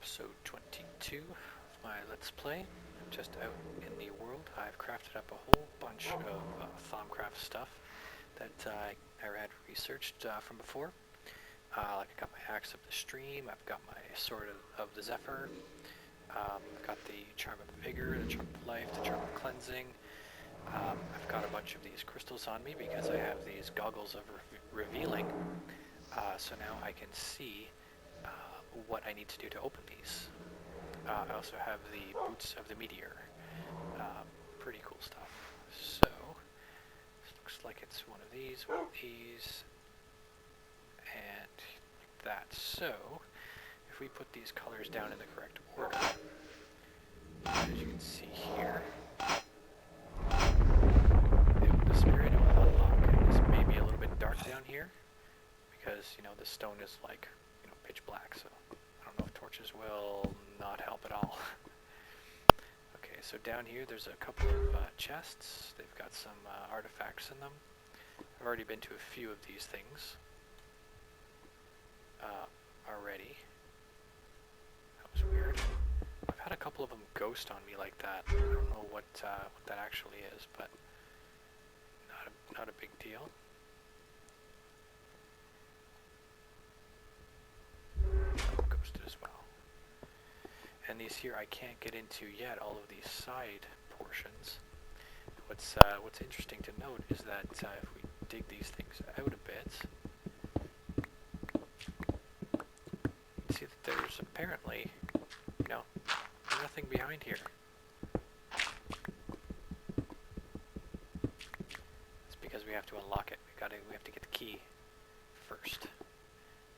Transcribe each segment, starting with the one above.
episode 22 of my Let's Play. I'm just out in the world. I've crafted up a whole bunch of Thaumcraft stuff that I had researched from before. Like I got my Axe of the Stream, I've got my Sword of the Zephyr, I've got the Charm of Vigor, the Charm of Life, the Charm of Cleansing. I've got a bunch of these crystals on me because I have these goggles of revealing, so now I can see what I need to do to open these. I also have the Boots of the Meteor. Pretty cool stuff. So, this looks like it's one of these, and like that. So, if we put these colors down in the correct order, as you can see here, the spirit will unlock. This may be a little bit dark down here, because, the stone is like, pitch black, so I don't know if torches will not help at all. Okay, so down here there's a couple of chests. They've got some artifacts in them. I've already been to a few of these things already. That was weird. I've had a couple of them ghost on me like that. I don't know what that actually is, but not a big deal. Ghosted as well. And these here I can't get into yet, all of these side portions. What's interesting to note is that if we dig these things out a bit, you can see that there's apparently, nothing behind here. It's because we have to unlock it. We have to get the key first,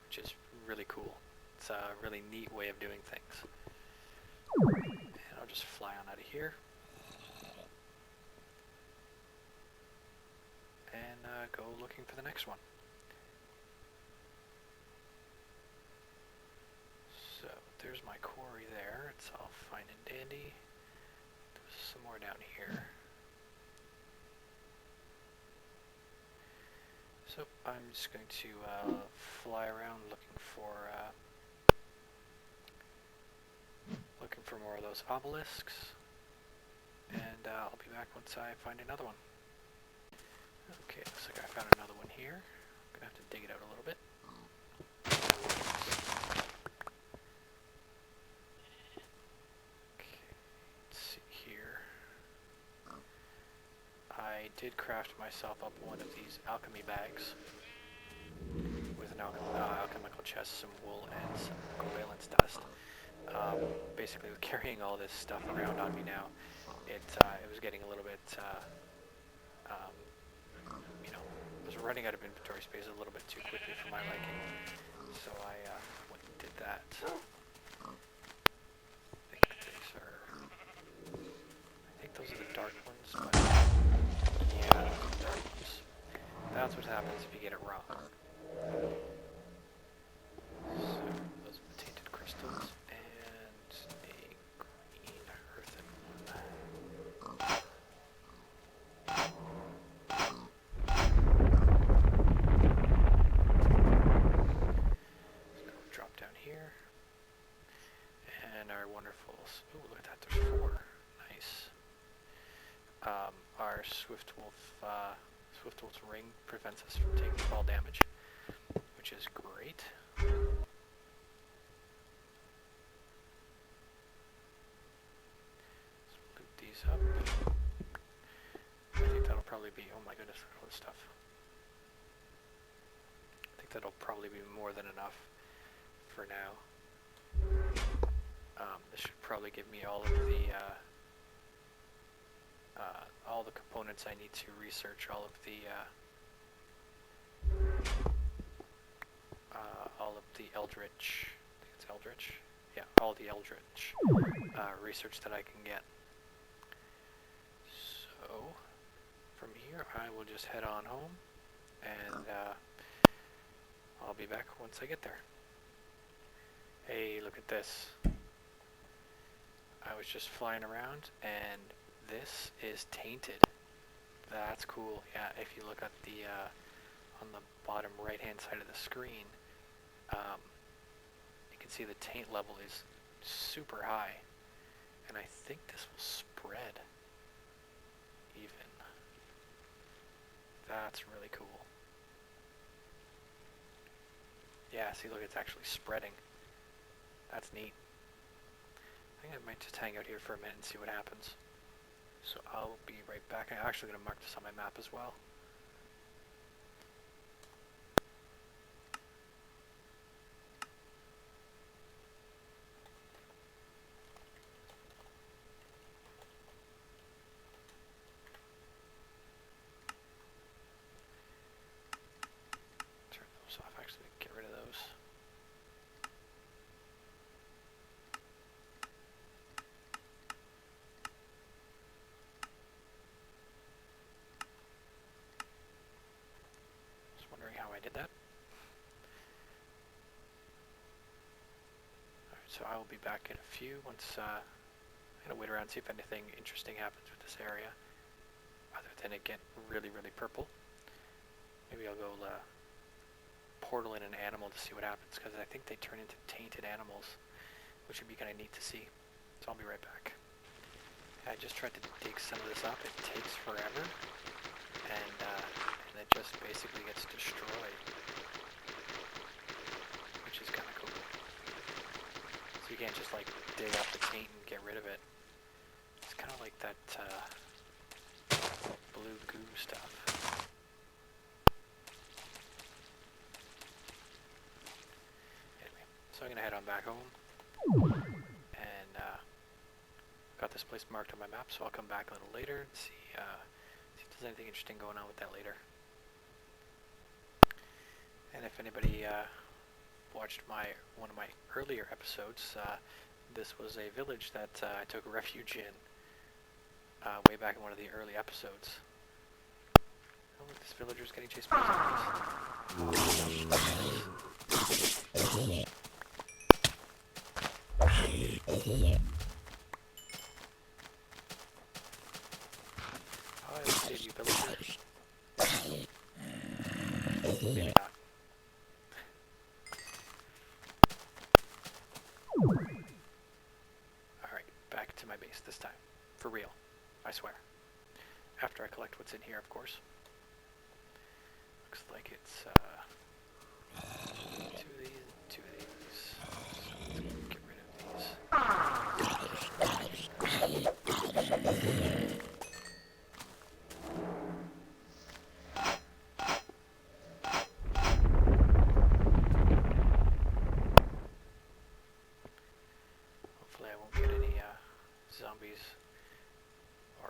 which is really cool. It's a really neat way of doing things. And I'll just fly on out of here. And go looking for the next one. So, there's my quarry there. It's all fine and dandy. There's some more down here. So, I'm just going to fly around looking for more of those obelisks, and I'll be back once I find another one. Okay, looks like I found another one here. I'm gonna have to dig it out a little bit. Okay, let's see here. I did craft myself up one of these alchemy bags with an alchemical chest, some wool, and some covalence dust. Basically, with carrying all this stuff around on me now, it was getting a little bit, I was running out of inventory space a little bit too quickly for my liking, so I went and did that. I think those are the dark ones, but yeah, those are the dark ones. That's what happens if you get it wrong. So, those are the tainted crystals. Ooh, look at that, there's 4. Nice. Our Swiftwolf's ring prevents us from taking fall damage, which is great. Let's loot these up. I think that'll probably be, oh my goodness, look at all this stuff. I think that'll probably be more than enough for now. This should probably give me all the components I need to research all of the Eldritch. I think it's Eldritch. Yeah, all the Eldritch research that I can get. So, from here, I will just head on home, and I'll be back once I get there. Hey, look at this. I was just flying around, and this is tainted. That's cool. Yeah, if you look at the on the bottom right-hand side of the screen, you can see the taint level is super high. And I think this will spread even. That's really cool. Yeah, see, look, it's actually spreading. That's neat. I think I might just hang out here for a minute and see what happens. So I'll be right back. I'm actually going to mark this on my map as well. Turn those off, actually, get rid of those. Just wondering how I did that. Alright, so I will be back in a few once I'm going to wait around and see if anything interesting happens with this area. Other than it get really, really purple. Maybe I'll go portal in an animal to see what happens, because I think they turn into tainted animals, which would be kind of neat to see. So I'll be right back. I just tried to dig some of this up. It takes forever, and it just basically gets destroyed, which is kind of cool. So you can't just like dig up the taint and get rid of it. It's kind of like that blue goo stuff. Anyway, so I'm gonna head on back home, and got this place marked on my map, so I'll come back a little later and see if there's anything interesting going on with that later. And if anybody watched one of my earlier episodes, this was a village that I took refuge in way back in one of the early episodes. Oh, look, this villager's getting chased by zombies. I will save you, villager. Maybe not. Alright, back to my base this time. For real. I swear. After I collect what's in here, of course. Looks like it's, two of these and two of these. So let's get rid of these. Hopefully I won't get any, zombies or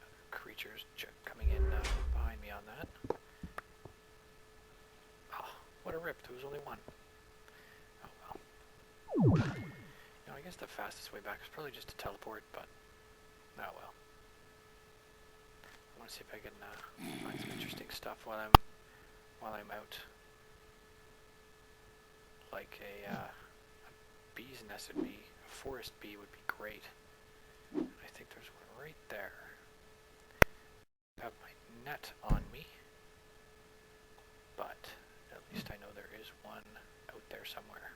other creatures coming in behind me on that. Oh, what a rip. There was only one. Oh well. You know, I guess the fastest way back is probably just to teleport, but oh well. I want to see if I can find some interesting stuff while I'm out. Like a bee's nest would be, a forest bee would be great. I think there's one right there. I have my net on me, but at least I know there is one out there somewhere.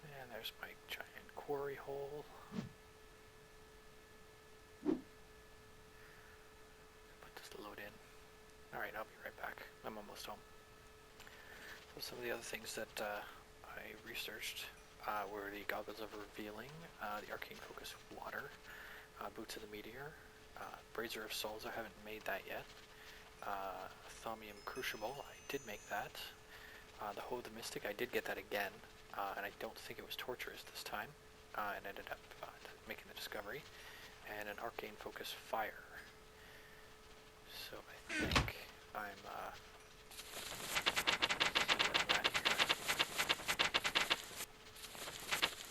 And there's my giant quarry hole. Put this to load in. Alright, I'll be right back. I'm almost home. So some of the other things that I researched were the Goggles of Revealing, the Arcane Focus Water, Boots of the Meteor, Brazier of Souls, I haven't made that yet, Thaumium Crucible, I did make that, the Hoe of the Mystic, I did get that again, and I don't think it was Torturous this time, and ended up making the discovery, and an Arcane Focus Fire. So I think I'm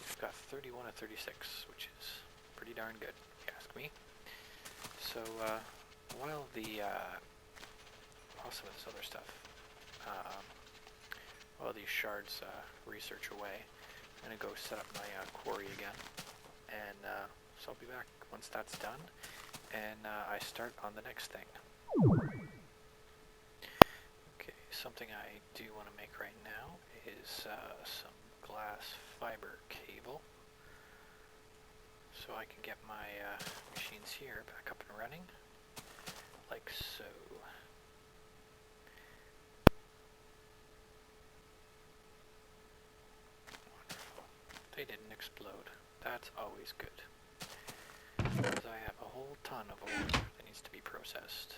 I've got 31 of 36, which is pretty darn good, if you ask me. So while some of this other stuff, while these shards research away, I'm gonna go set up my quarry again and So I'll be back once that's done, and I start on the next thing. Okay, something I do want to make right now is some glass fiber cable, so I can get my machines here back up and running, like so. Wonderful. They didn't explode. That's always good, because I have a whole ton of ore that needs to be processed.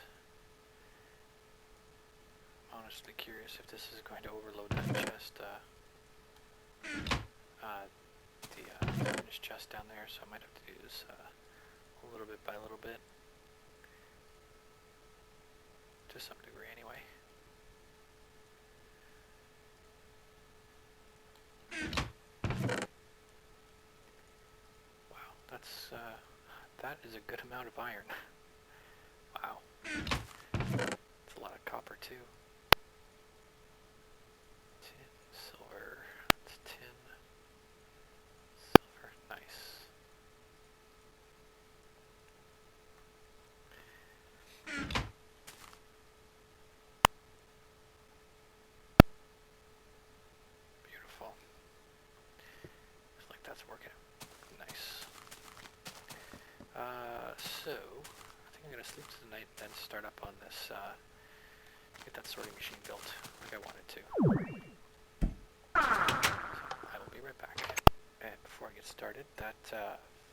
Honestly curious if this is going to overload that chest, the finished chest down there, so I might have to do this a little bit by a little bit, to some degree anyway. Wow, that is a good amount of iron. Wow, it's a lot of copper too. Tin, silver, that's tin, silver, nice. Beautiful. Looks like that's working out nice. So, I think I'm going to sleep tonight and then start up on this, get that sorting machine built like I wanted to. So, I will be right back. And before I get started, that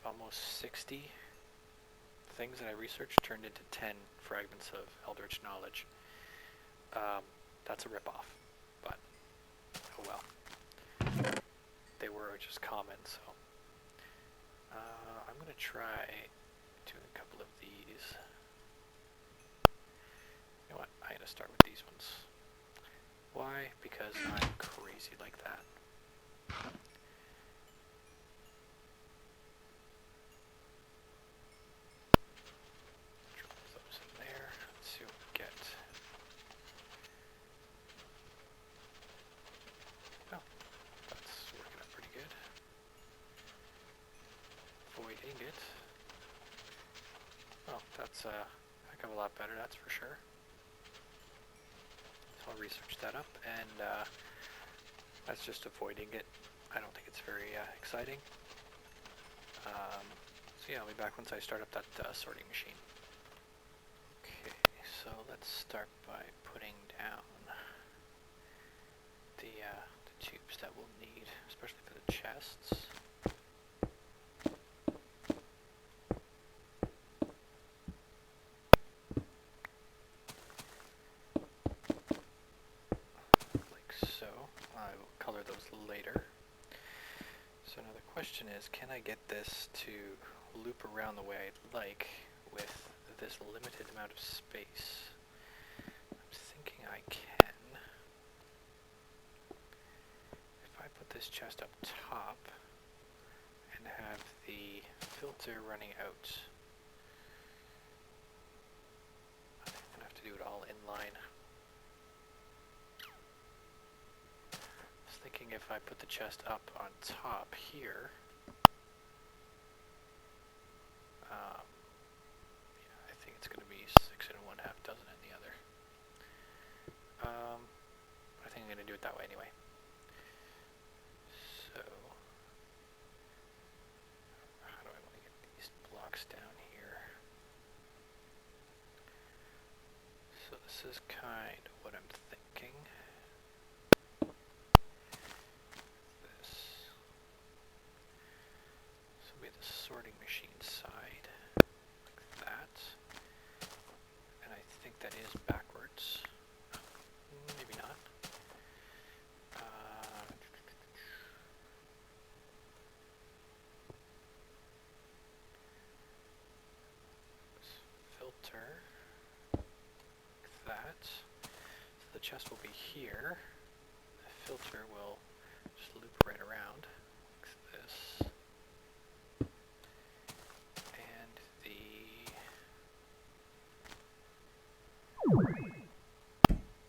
almost 60 things that I researched turned into 10 fragments of Eldritch Knowledge. That's a ripoff, but oh well. They were just common, so I'm going to try doing a couple of these. You know what? I'm going to start with these ones. Why? Because I'm crazy like that. Drop those in there. Let's see what we get. Oh, that's working out pretty good. Void ingot. Oh, that's a heck of a lot better, that's for sure. So I'll research that up, and that's just a void ingot. I don't think it's very exciting. So yeah, I'll be back once I start up that sorting machine. Okay, so let's start by putting down the tubes that we'll need, especially for the chests. Like so. I will color those later. So now the question is, can I get this to loop around the way I'd like with this limited amount of space? I'm thinking I can. If I put this chest up top and have the filter running out, I think I'm going to have to do it all in line. I was thinking if I put the chest up on top here, yeah, I think it's going to be 6 and 1/2 dozen in the other. I think I'm going to do it that way anyway. So, how do I want to get these blocks down here? So this is kind of what I'm thinking. This will be the sorting machine side, like that. And I think that is backwards. Maybe not. Filter, like that. So the chest will be here. The filter will just loop right around, like this. And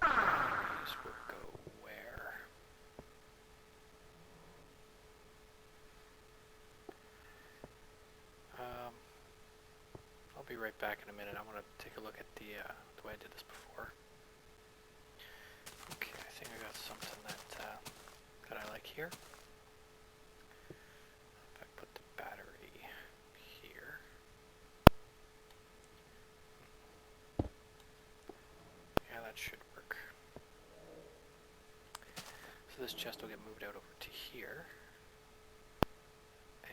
this will go where? be right back in a minute. I want to take a look at the way I did this before. Okay, I think I got something that I like here. If I put the battery here. Yeah, that should work. So this chest will get moved out over to here. And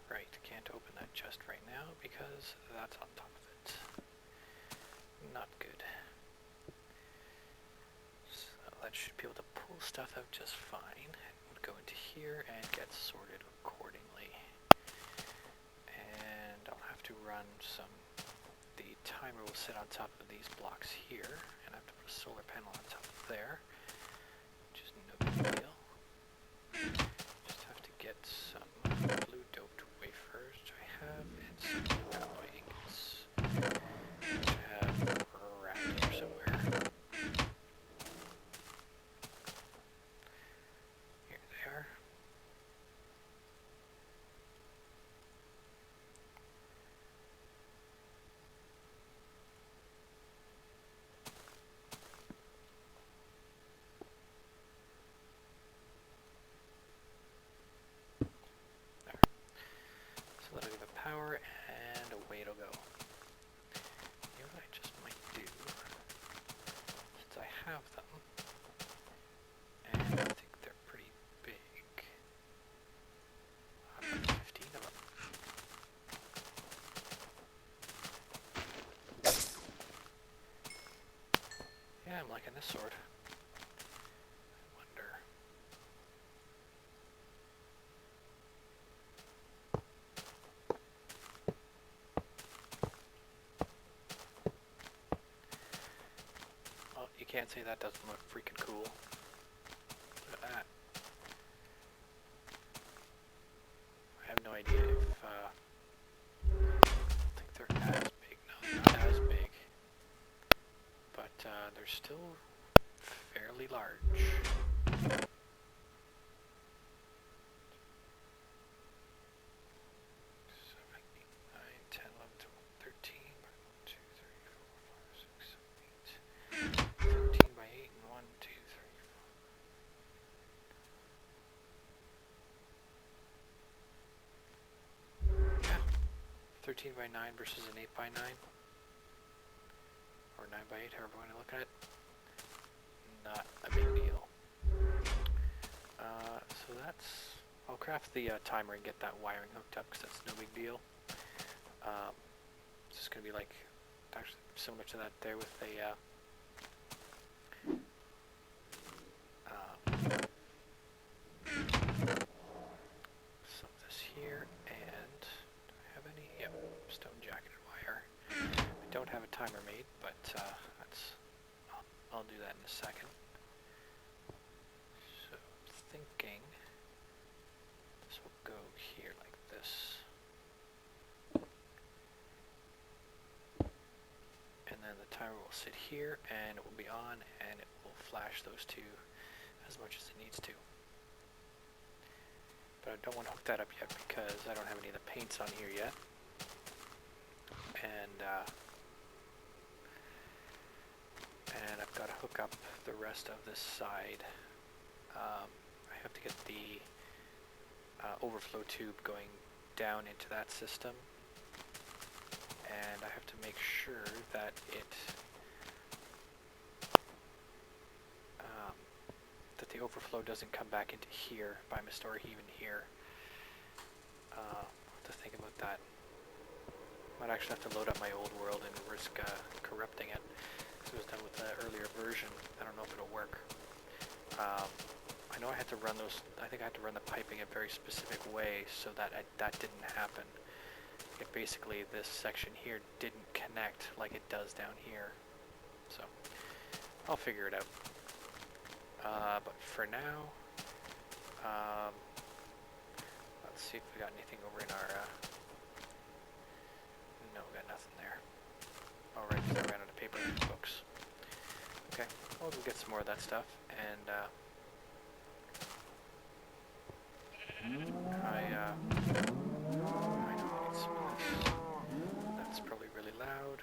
right, can't open that chest right now because that's on top of it. Not good. So that should be able to pull stuff out just fine. It would go into here and get sorted accordingly. And I'll have to run some. The timer will sit on top of these blocks here, and I have to put a solar panel on top of there, which is no big deal. Just have to get some blue doped wafers, which I have, and some alloy ingots, which I have around here somewhere. Here they are. So that'll give it power, and away it'll go. You know what I just might do, since I have them, and I think they're pretty big. I've got 15 of them. Yeah, I'm liking this sword. I wonder. Well, you can't say that doesn't look freaking cool. Look at that. I have no idea if, I don't think they're as big. No, they're not as big. But, they're still fairly large. 7, 8, 9, 10, 11, 12, 13, 1, 2, 3, 4, 5, 6, 7, 8. 13 by 8 and 1, 2, 3, 4. Yeah. 13 by 9 versus an 8 by 9. Or 9 by 8, however you want to look at it. Not a big deal. So that's... I'll craft the timer and get that wiring hooked up because that's no big deal. It's just going to be like, actually similar to that there with a some of this here, and do I have any? Yep, stone jacketed wire. I don't have a timer made, but I'll do that in a second. So I'm thinking this will go here like this. And then the timer will sit here and it will be on and it will flash those two as much as it needs to. But I don't want to hook that up yet because I don't have any of the paints on here yet. And I've got to hook up the rest of this side. I have to get the overflow tube going down into that system, and I have to make sure that that the overflow doesn't come back into here by mistake, or even here. I'll have to think about that. Might actually have to load up my old world and risk corrupting it. It was done with the earlier version. I don't know if it'll work. I know I had to run those. I think I had to run the piping a very specific way so that that didn't happen. It basically, this section here didn't connect like it does down here. So I'll figure it out. But for now, let's see if we got anything over in our. No, we got nothing there. Alright, because I ran out of paper, folks. get some more of that stuff, and I know I need some of this. That's probably really loud.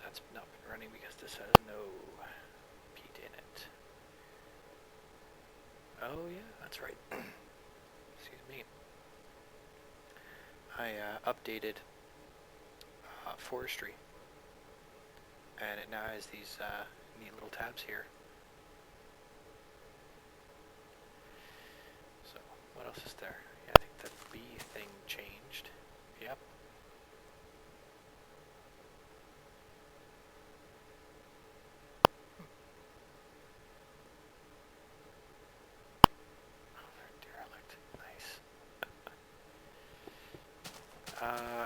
That's not been running because this has no peat in it. Oh yeah, that's right. Excuse me. I updated forestry, and it now has these neat little tabs here. So what else is there? Yeah, I think the bee thing changed. Yep. Derelict. Nice.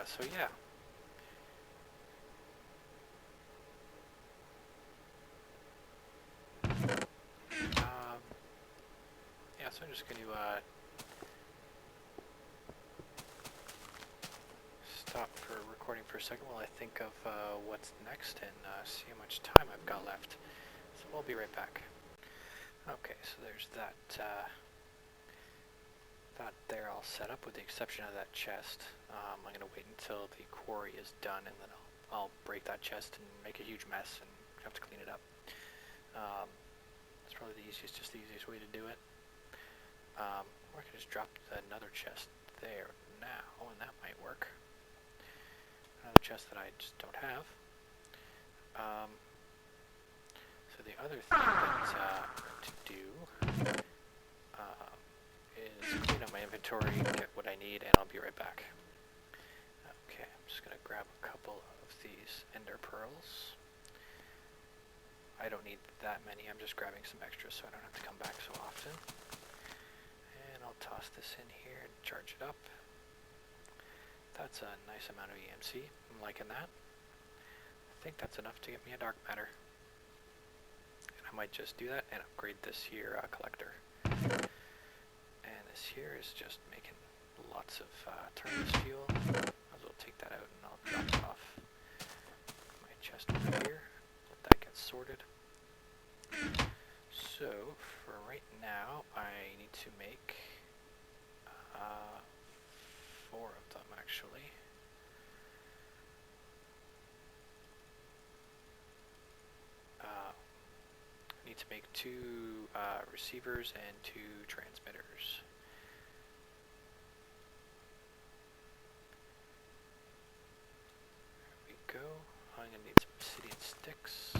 So yeah. Yeah, so I'm just going to stop for recording for a second while I think of what's next and see how much time I've got left. So we'll be right back. Okay, so there's that there all set up with the exception of that chest. I'm going to wait until the quarry is done and then I'll break that chest and make a huge mess and have to clean it up. That's probably the easiest way to do it. Or I can just drop another chest there now and that might work. Another chest that I just don't have. So the other thing that I'm going to do is clean up my inventory, get what I need, and I'll be right back. Okay, I'm just going to grab a couple of these ender pearls. I don't need that many, I'm just grabbing some extras so I don't have to come back so often. And I'll toss this in here and charge it up. That's a nice amount of EMC, I'm liking that. I think that's enough to get me a dark matter. And I might just do that and upgrade this here collector. And this here is just making lots of Turnus fuel. Might as well take that out and I'll drop it off my chest over here. Let that get sorted. So for right now, I need to make 4 of them actually. I need to make 2 receivers and 2 transmitters. There we go. I'm going to need some obsidian sticks.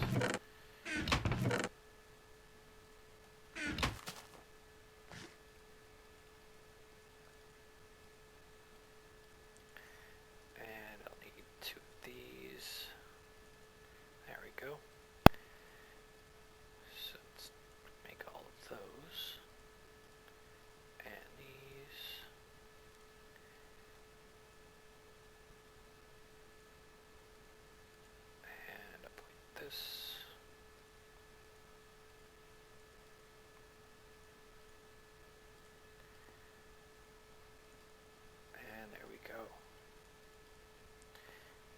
And I'll need 2 of these. There we go. So let's make all of those. And these. And I'll put this. And there we go.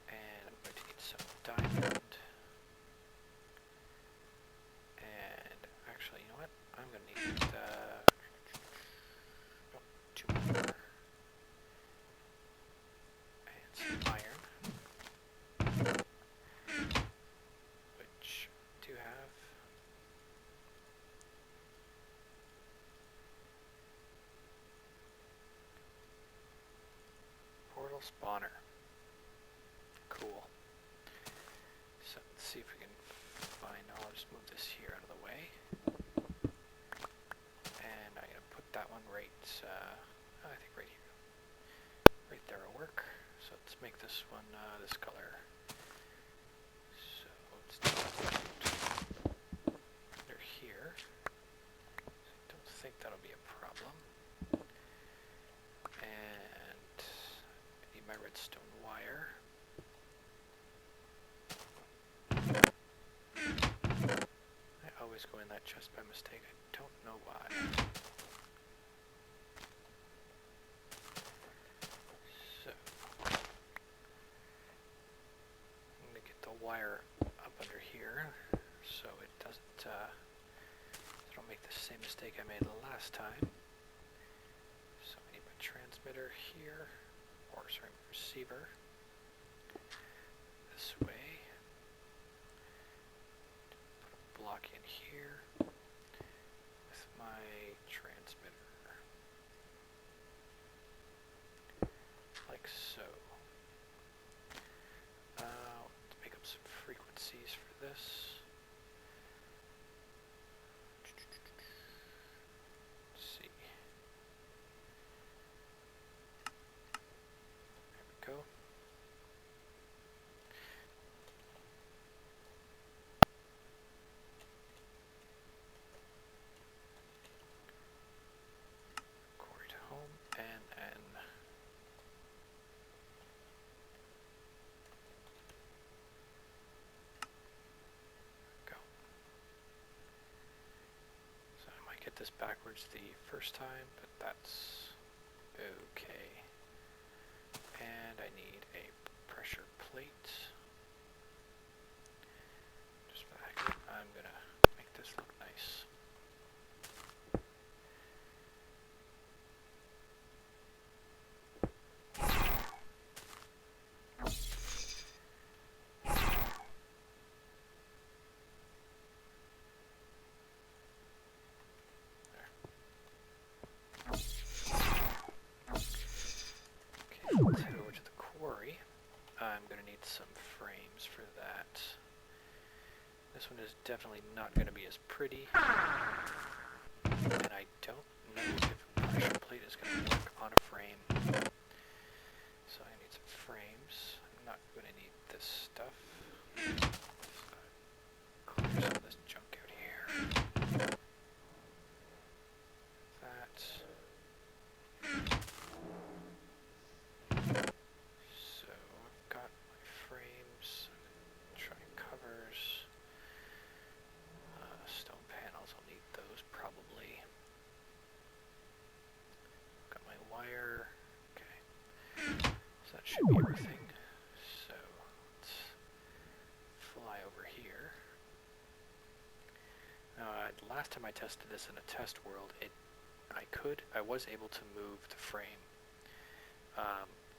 And I'm going to need some diamond. And actually, you know what? I'm going to need 2 more. And some iron. Which I do have. Portal spawner. Cool. So let's see if we can find, I'll just move this here out of the way. And I'm going to put that one right, I think right here. Right there will work. So let's make this one this color. So let's do that. They're here. I don't think that'll be a problem. And I need my redstone wire. I always go in that chest by mistake. I don't know why. wire up under here so it doesn't, so I don't make the same mistake I made last time. So I need my transmitter here, or sorry, receiver. This way. Put a block in here with my transmitter. Like so. Let's make up some frequencies for this. Let's see. There we go. Quarry to home, and go. So I might get this backwards the first time, but that's okay. And I need a pressure plate. Just for the heck of it, I'm gonna make this look nice. Let's head over to the quarry. I'm going to need some frames for that. This one is definitely not going to be as pretty. And I don't know if a pressure plate is going to work on a frame. So I need some frames. I'm not going to need this stuff. Clear some of this junk out here. That. So I've got my frames, try covers, stone panels, I'll need those probably. Got my wire, okay, so that should be everything. So let's fly over here. Last time I tested this in a test world, I was able to move the frame.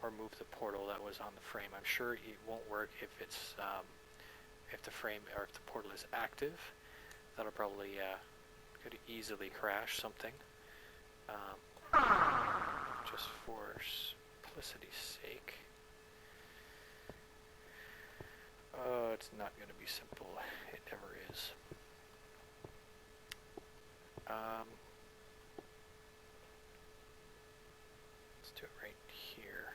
Or move the portal that was on the frame. I'm sure it won't work if it's if the frame or if the portal is active. That'll probably could easily crash something. Just for simplicity's sake. Oh, it's not going to be simple. It never is. Let's do it right here.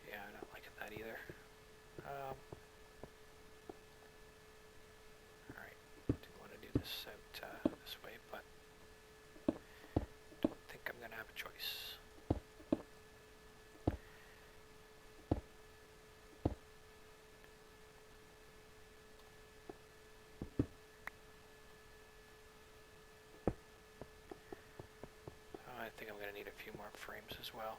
Yeah, I'm not liking that either. Alright, do want to do this out this way, but don't think I'm going to have a choice. I think I'm going to need a few more frames as well.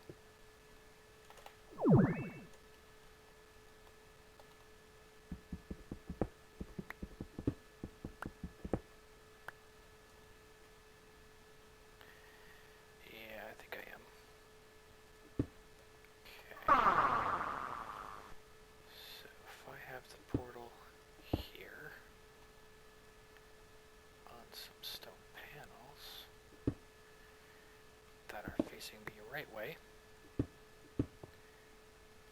Yeah, I think I am. Okay. So if I have the portal here on some stone panels that are facing the right way,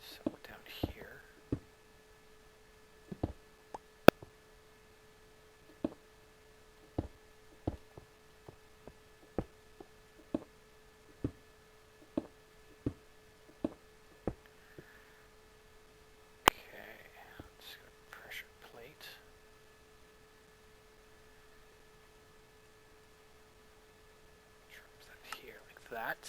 so down here, okay, let's go to pressure plate. Drop that here like that.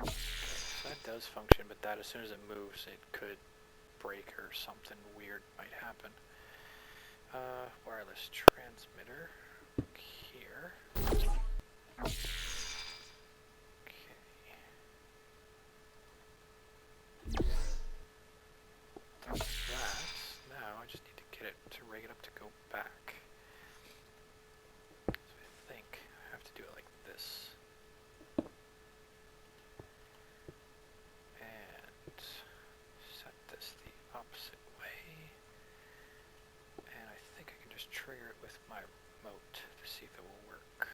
So that does function, but that as soon as it moves, it could break or something weird might happen. Wireless transmitter here. Okay. That's that. Now I just need to get it to rig it up to go back. So I think I have to do it like this. And set this the opposite way. And I think I can just trigger it with my remote to see if it will work.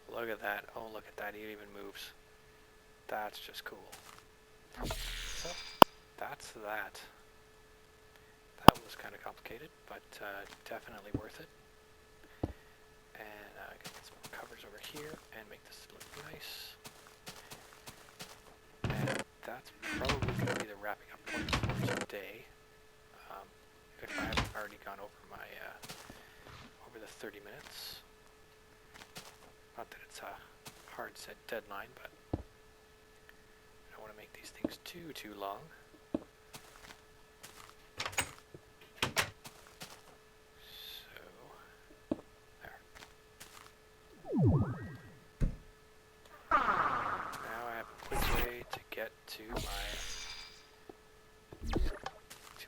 Look at that. Oh, look at that. It even moves. That's just cool. So, that's that. That was kind of complicated, but definitely worth it. And I can get some more covers over here and make this look nice. And that's probably going to be the wrapping up point for today. If I haven't already gone over my over the 30 minutes. Not that it's a hard set deadline, but I don't want to make these things too long. So, there. Now I have a quick way to get to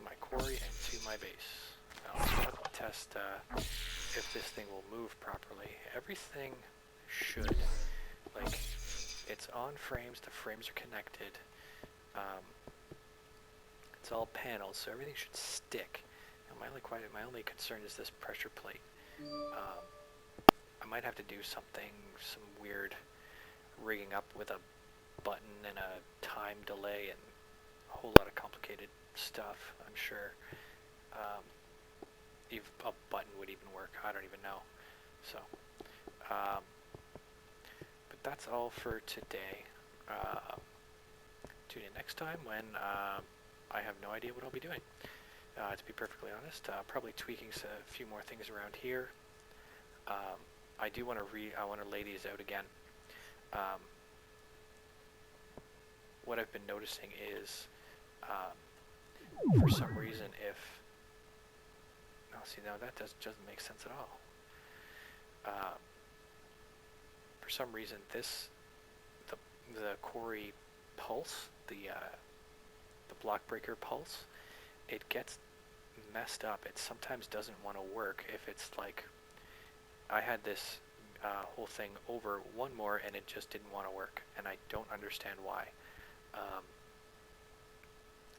my quarry and to my base. Now let's test if this thing will move properly. Everything should. Like, it's on frames, the frames are connected. It's all panels, so everything should stick. And my only concern is this pressure plate. I might have to do some weird rigging up with a button and a time delay and a whole lot of complicated stuff, I'm sure. If a button would even work, I don't even know. So, but that's all for today. Tune in next time when I have no idea what I'll be doing. To be perfectly honest, probably tweaking a few more things around here. I do want to lay these out again. What I've been noticing is, for some reason, that doesn't make sense at all. For some reason, the quarry pulse, the block breaker pulse, it gets messed up. It sometimes doesn't want to work if it's like, I had this whole thing over one more and it just didn't want to work, and I don't understand why.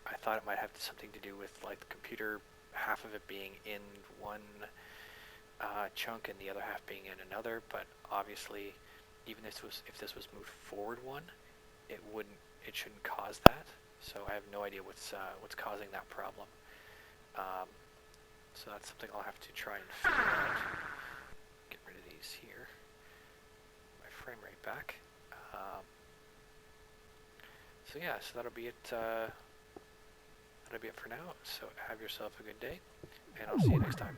I thought it might have something to do with like the computer, half of it being in one chunk and the other half being in another, but obviously even if this was moved forward one, it shouldn't cause that. So I have no idea what's causing that problem. So that's something I'll have to try and figure out. Get rid of these here. My frame rate back. So yeah, so that'll be it. That'll be it for now. So have yourself a good day, and I'll see you next time.